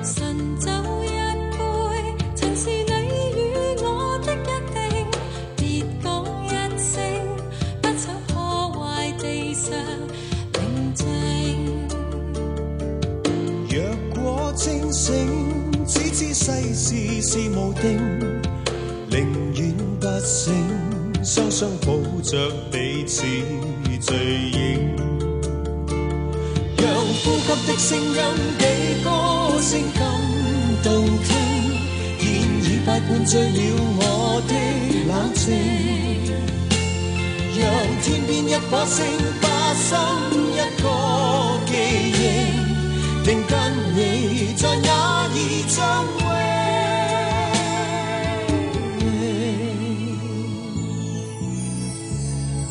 神酒一杯，曾是你與我的約定，別講一聲，不想破壞地上寧靜。若果清醒，只知世事是無定，寧願不醒，雙雙抱着彼此醉影。讓呼吸的聲音比歌聲更動聽，現已快灌醉了我的冷靜。讓天邊一把聲化身一個記憶，定跟你在那兒相會。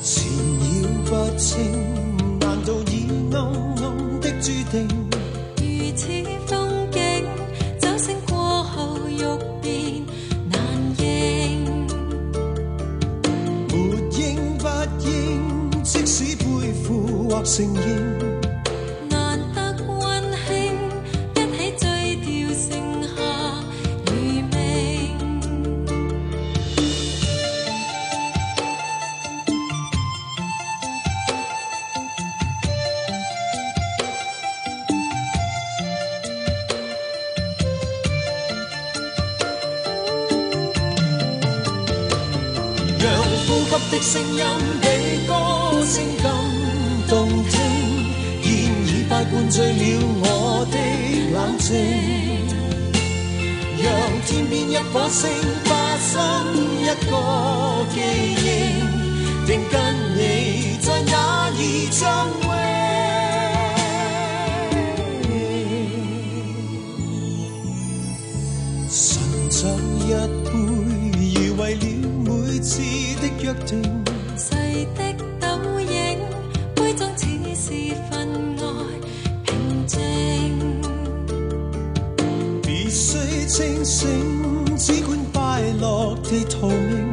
纏繞不清，難道已暗暗的注定？如此風景，酒醒過後欲變難認。沒應不應，即使背負或承認。難得溫馨，一起醉掉剩下餘味。讓呼吸的聲音比歌聲更動聽，現已快灌醉了我的冷靜。讓天邊一把聲化身一個記憶，定跟你在那兒相會。神酒一杯，如為了每次的約定。細的倒影，杯中似是分外平靜。必須清醒，只管快樂地逃命。